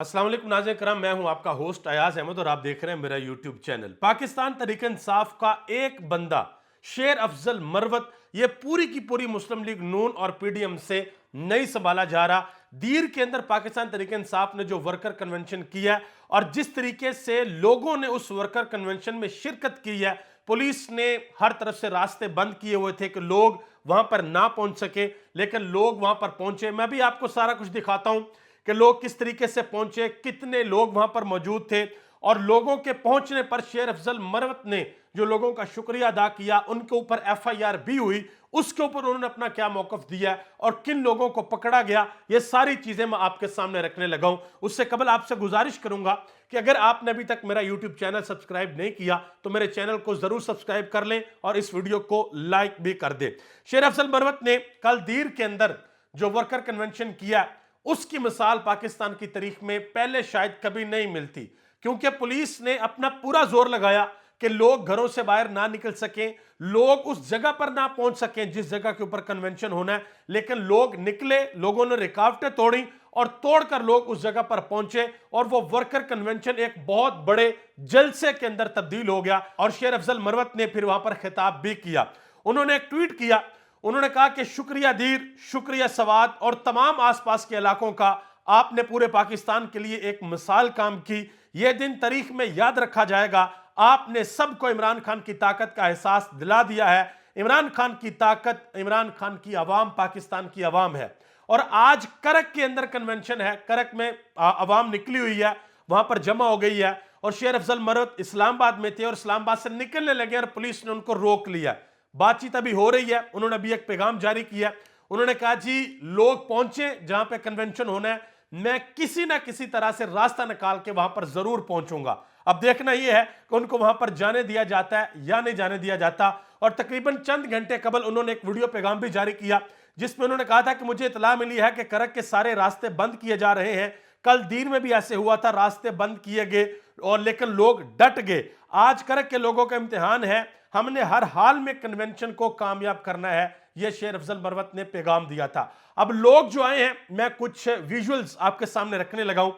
अस्सलाम वालेकुम नाज़रीन करम, मैं हूं आपका होस्ट अयाज अहमद और आप देख रहे हैं मेरा यूट्यूब चैनल। पाकिस्तान तहरीक इंसाफ का एक बंदा शेर अफजल मरवत, ये पूरी की पूरी मुस्लिम लीग नून और पीडीएम से नहीं संभाला जा रहा। दीर के अंदर पाकिस्तान तहरीक इंसाफ ने जो वर्कर कन्वेंशन किया और जिस तरीके से लोगों ने उस वर्कर कन्वेंशन में शिरकत की है, पुलिस ने हर तरफ से रास्ते बंद किए हुए थे कि लोग वहां पर ना पहुंच सके, लेकिन लोग वहां पर पहुंचे। मैं भी आपको सारा कुछ दिखाता हूं कि लोग किस तरीके से पहुंचे, कितने लोग वहां पर मौजूद थे। और लोगों के पहुंचने पर शेर अफजल मरवत ने जो लोगों का शुक्रिया अदा किया, उनके ऊपर एफआईआर भी हुई, उसके ऊपर उन्होंने अपना क्या मौकफ दिया और किन लोगों को पकड़ा गया, ये सारी चीजें मैं आपके सामने रखने लगा हूं। उससे कबल आपसे गुजारिश करूंगा कि अगर आपने अभी तक मेरा यूट्यूब चैनल सब्सक्राइब नहीं किया तो मेरे चैनल को जरूर सब्सक्राइब कर लें और इस वीडियो को लाइक भी कर दें। शेर अफजल मरवत ने कल दीर के अंदर जो वर्कर कन्वेंशन किया, उसकी मिसाल पाकिस्तान की तारीख में पहले शायद कभी नहीं मिलती, क्योंकि पुलिस ने अपना पूरा जोर लगाया कि लोग घरों से बाहर ना निकल सकें, लोग उस जगह पर ना पहुंच सकें जिस जगह के ऊपर कन्वेंशन होना है। लेकिन लोग निकले, लोगों ने रुकावटें तोड़ी और तोड़कर लोग उस जगह पर पहुंचे और वो वर्कर कन्वेंशन एक बहुत बड़े जलसे के अंदर तब्दील हो गया। और शेर अफजल मरवत ने फिर वहां पर खिताब भी किया। उन्होंने एक ट्वीट किया, उन्होंने कहा कि शुक्रिया दीर, शुक्रिया सवात और तमाम आसपास के इलाकों का, आपने पूरे पाकिस्तान के लिए एक मिसाल काम की। यह दिन तारीख में याद रखा जाएगा। आपने सबको इमरान खान की ताकत का एहसास दिला दिया है। इमरान खान की ताकत, इमरान खान की आवाम पाकिस्तान की आवाम है। और आज करक के अंदर कन्वेंशन है, करक में आवाम निकली हुई है, वहां पर जमा हो गई है। और शेर अफजल मरवत इस्लामाबाद में थे और इस्लामाबाद से निकलने लगे और पुलिस ने उनको रोक लिया। बातचीत अभी हो रही है, उन्होंने अभी एक पैगाम जारी किया। उन्होंने कहा जी लोग पहुंचे जहां पे कन्वेंशन होना है, मैं किसी ना किसी तरह से रास्ता निकाल के वहां पर जरूर पहुंचूंगा। अब देखना यह है कि उनको वहां पर जाने दिया जाता है या नहीं जाने दिया जाता। और तकरीबन चंद घंटे कबल उन्होंने एक वीडियो पैगाम भी जारी किया जिसमें उन्होंने कहा था कि मुझे इतला मिली है कि करक के सारे रास्ते बंद किए जा रहे हैं। कल दीन में भी ऐसे हुआ था, रास्ते बंद किए गए और लेकिन लोग डट गए। आज करक के लोगों का इम्तिहान है, हमने हर हाल में कन्वेंशन को कामयाब करना है, यह शेर अफजल मरवत ने पैगाम दिया था। अब लोग जो आए हैं, मैं कुछ विजुअल्स आपके सामने रखने लगा हूं।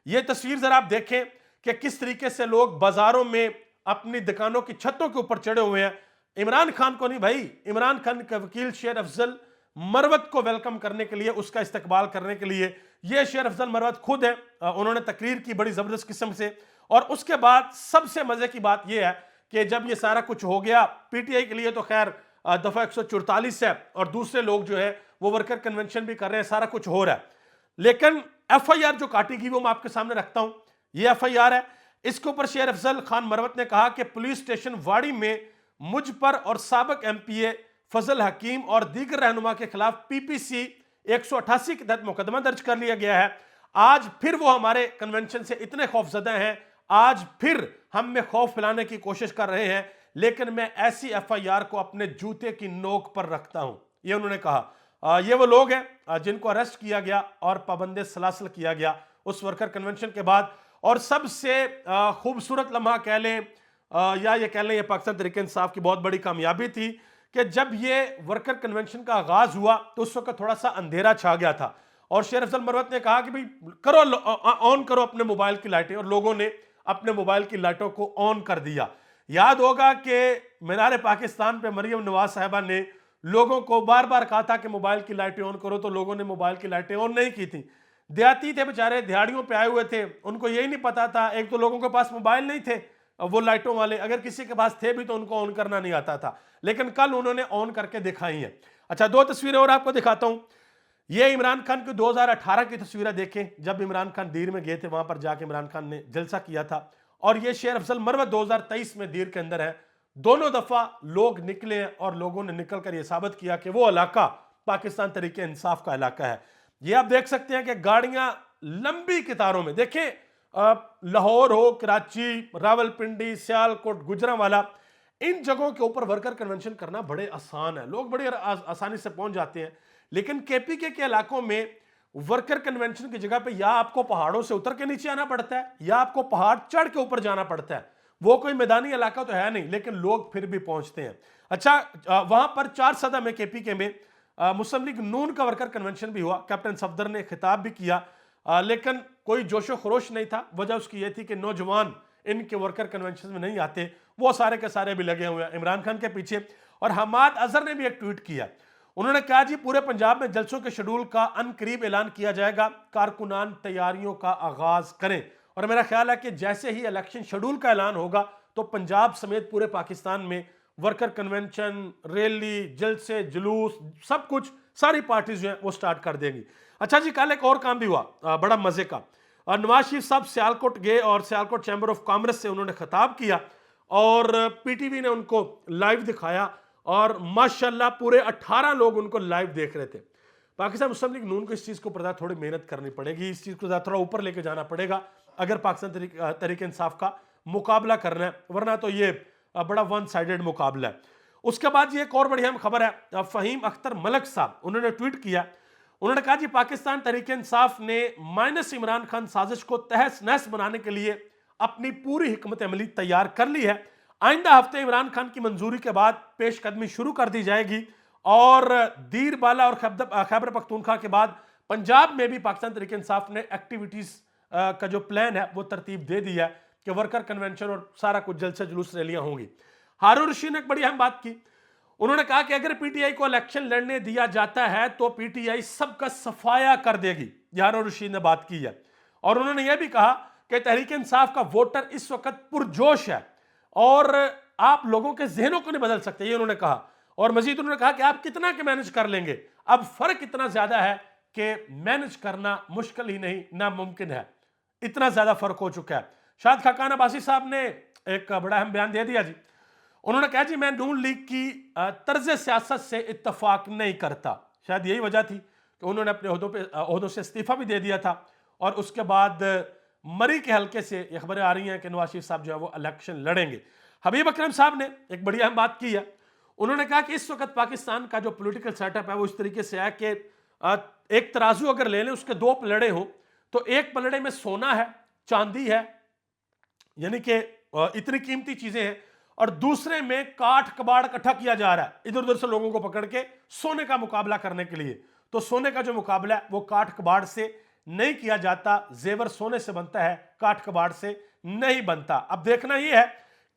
यह तस्वीर जरा आप देखें कि किस तरीके से लोग बाजारों में अपनी दुकानों की छतों के ऊपर चढ़े हुए हैं। इमरान खान को नहीं भाई, इमरान खान के वकील शेर अफजल मरवत को वेलकम करने के लिए, उसका इस्तकबाल करने के लिए यह शेर अफजल मरवत खुद है। उन्होंने तकरीर की बड़ी जबरदस्त किस्म से। और उसके बाद सबसे मजे की बात यह है कि जब ये सारा कुछ हो गया, पीटीआई के लिए तो खैर दफा 144 है और दूसरे लोग जो है वो वर्कर कन्वेंशन भी कर रहे हैं, सारा कुछ हो रहा है। लेकिन एफआईआर जो काटी गई वो मैं आपके सामने रखता हूं। ये एफआईआर है, इसके ऊपर शेर अफजल खान मरवत ने कहा कि पुलिस स्टेशन वाड़ी में मुझ पर और साबिक एमपीए फजल हकीम और दीगर रहनुमा के खिलाफ पीपीसी 188 के तहत मुकदमा दर्ज कर लिया गया है। आज फिर वो हमारे कन्वेंशन से इतने खौफजदा हैं, आज फिर हम में खौफ फैलाने की कोशिश कर रहे हैं, लेकिन मैं ऐसी एफआईआर को अपने जूते की नोक पर रखता हूं, ये उन्होंने कहा। ये वो लोग हैं जिनको अरेस्ट किया गया और पाबंदे सलासल किया गया उस वर्कर कन्वेंशन के बाद। और सबसे खूबसूरत लम्हा कह लें या ये कह लें, ये पाकिस्तान तहरीक इंसाफ की बहुत बड़ी कामयाबी थी कि जब ये वर्कर कन्वेंशन का आगाज हुआ तो उस वक्त थोड़ा सा अंधेरा छा गया था और शेर अफजल मरवत ने कहा कि भाई करो, ऑन करो अपने मोबाइल की लाइटें, और लोगों ने अपने मोबाइल की लाइटों को ऑन कर दिया। याद होगा कि मीनार पाकिस्तान पे मरियम नवाज साहिबा ने लोगों को बार बार कहा था कि मोबाइल की लाइटें ऑन करो, तो लोगों ने मोबाइल की लाइटें ऑन नहीं की थी। देहाती थे बेचारे, दिहाड़ियों पे आए हुए थे, उनको यही नहीं पता था। एक तो लोगों के पास मोबाइल नहीं थे वो लाइटों वाले, अगर किसी के पास थे भी तो उनको ऑन करना नहीं आता था, लेकिन कल उन्होंने ऑन करके दिखाई है। अच्छा, दो तस्वीरें और आपको दिखाता हूं। ये इमरान खान की 2018 की तस्वीरें देखें, जब इमरान खान दीर में गए थे, वहां पर जाके इमरान खान ने जलसा किया था। और ये शेर अफजल मरवत 2023 में दीर के अंदर है। दोनों दफा लोग निकले हैं और लोगों ने निकलकर यह साबित किया कि वो इलाका पाकिस्तान तहरीक इंसाफ का इलाका है। ये आप देख सकते हैं कि गाड़ियां लंबी कतारों में, देखें लाहौर हो, कराची, रावलपिंडी, सियालकोट, गुजरांवाला, इन जगहों के ऊपर वर्कर कन्वेंशन करना बड़े आसान है, लोग बड़े आसानी से पहुंच जाते हैं। लेकिन केपीके के इलाकों में वर्कर कन्वेंशन की जगह पे या आपको पहाड़ों से उतर के नीचे आना पड़ता है या आपको पहाड़ चढ़ के ऊपर जाना पड़ता है। वो कोई मैदानी इलाका तो है नहीं, लेकिन लोग फिर भी पहुंचते हैं। अच्छा, वहां पर 4 सदा में केपीके में मुस्लिम लीग नून का वर्कर कन्वेंशन भी हुआ, कैप्टन सफदर ने खिताब भी किया, लेकिन कोई जोशो खरोश नहीं था। वजह उसकी ये थी कि नौजवान इनके वर्कर कन्वेंशन में नहीं आते, वो सारे के सारे भी लगे हुए हैं इमरान खान के पीछे। और हमाद अजहर ने भी एक ट्वीट किया, उन्होंने कहा जी पूरे पंजाब में जलसों के शेड्यूल का अनकरीब ऐलान किया जाएगा, कारकुनान तैयारियों का आगाज करें। और मेरा ख्याल है कि जैसे ही इलेक्शन शेड्यूल का ऐलान होगा तो पंजाब समेत पूरे पाकिस्तान में वर्कर कन्वेंशन, रैली, जलसे, जुलूस, सब कुछ, सारी पार्टीज जो है वो स्टार्ट कर देंगी। अच्छा जी, कल एक और काम भी हुआ बड़ा मजे का। नवाज शरीफ साहब सियालकोट गए और सियालकोट चैम्बर ऑफ कॉमर्स से उन्होंने खिताब किया और पीटीवी ने उनको लाइव दिखाया और माशाल्लाह पूरे 18 लोग उनको लाइव देख रहे थे। पाकिस्तान मुस्लिम लीग नून को इस चीज़ को पर थोड़ी मेहनत करनी पड़ेगी, इस चीज़ को थोड़ा ऊपर लेके जाना पड़ेगा अगर पाकिस्तान तहरीक इंसाफ का मुकाबला करना है, वरना तो ये बड़ा वन साइडेड मुकाबला है। उसके बाद ये एक और बड़ी अहम खबर है, फ़हीम अख्तर मलक साहब उन्होंने ट्वीट किया, उन्होंने कहा जी पाकिस्तान तहरीक इंसाफ ने माइनस इमरान खान साजिश को तहस नहस बनाने के लिए अपनी पूरी हिकमत अमली तैयार कर ली है। आइंदा हफ्ते इमरान खान की मंजूरी के बाद पेशकदमी शुरू कर दी जाएगी और दीर बाला और खैबर पख्तूनख्वा के बाद पंजाब में भी पाकिस्तान तहरीक इंसाफ ने एक्टिविटीज का जो प्लान है वो तरतीब दे दी है कि वर्कर कन्वेंशन और सारा कुछ जलसे जुलूस रैलियां होंगी। हारून रशीद ने एक बड़ी अहम बात की, उन्होंने कहा कि अगर पीटीआई को इलेक्शन लड़ने दिया जाता है तो पीटीआई सबका सफाया कर देगी। हारून रशीद ने बात की है और उन्होंने यह भी कहा कि तहरीक इंसाफ का वोटर इस वक्त पुरजोश है और आप लोगों के जहनों को नहीं बदल सकते, ये उन्होंने कहा। और मजीद उन्होंने कहा कि आप कितना के मैनेज कर लेंगे, अब फर्क इतना ज्यादा है कि मैनेज करना मुश्किल ही नहीं नामुमकिन है, इतना ज्यादा फर्क हो चुका है। शायद खाकान अब्बासी साहब ने एक बड़ा अहम बयान दे दिया जी, उन्होंने कहा जी मैं नून लीग की तर्ज सियासत से इत्तफाक नहीं करता। शायद यही वजह थी कि उन्होंने अपने ओहदों से इस्तीफा भी दे दिया था और उसके बाद मरी के हल्के से ये खबरें आ रही हैं कि नवाज शरीफ साहब जो है वो इलेक्शन लड़ेंगे। हबीब अकरम साहब ने एक बड़ी अहम बात की है, उन्होंने कहा कि इस वक्त पाकिस्तान का जो पॉलिटिकल सेटअप है वो इस तरीके से है कि एक तराजू अगर ले लें उसके दो पलड़े हो तो एक पलड़े में सोना है, चांदी है, यानी कि इतनी कीमती चीजें हैं, और दूसरे में काठ कबाड़ इकट्ठा किया जा रहा है इधर उधर से लोगों को पकड़ के सोने का मुकाबला करने के लिए। तो सोने का जो मुकाबला है वो काठ कबाड़ से नहीं किया जाता, जेवर सोने से बनता है, काठ कबाड़ से नहीं बनता। अब देखना यह है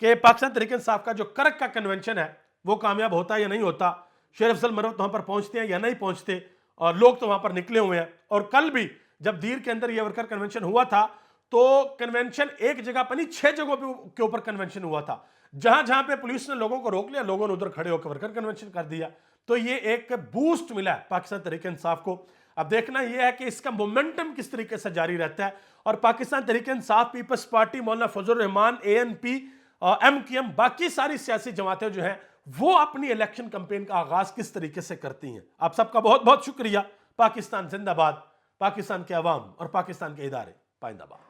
कि पाकिस्तान तहरीक इंसाफ का जो करक का कन्वेंशन है वो कामयाब होता है या नहीं होता, शेर अफजल मरवत वहां पर पहुंचते हैं या नहीं पहुंचते, और लोग तो वहां पर निकले हुए हैं। और कल भी जब दीर के अंदर यह वर्कर कन्वेंशन हुआ था तो कन्वेंशन एक जगह पर नहीं 6 जगहों के ऊपर कन्वेंशन हुआ था। जहां जहां पे पुलिस ने लोगों को रोक लिया, लोगों ने उधर खड़े होकर वर्कर कन्वेंशन कर दिया। तो ये एक बूस्ट मिला है पाकिस्तान तहरीक इंसाफ को। अब देखना यह है कि इसका मोमेंटम किस तरीके से जारी रहता है और पाकिस्तान तहरीक इंसाफ, पीपल्स पार्टी, मौलाना फजल रहमान, ANP, MQM, बाकी सारी सियासी जमातें जो हैं वो अपनी इलेक्शन कैंपेन का आगाज किस तरीके से करती हैं। आप सबका बहुत बहुत शुक्रिया। पाकिस्तान जिंदाबाद, पाकिस्तान के अवाम और पाकिस्तान के इदारे पाइंदाबाद।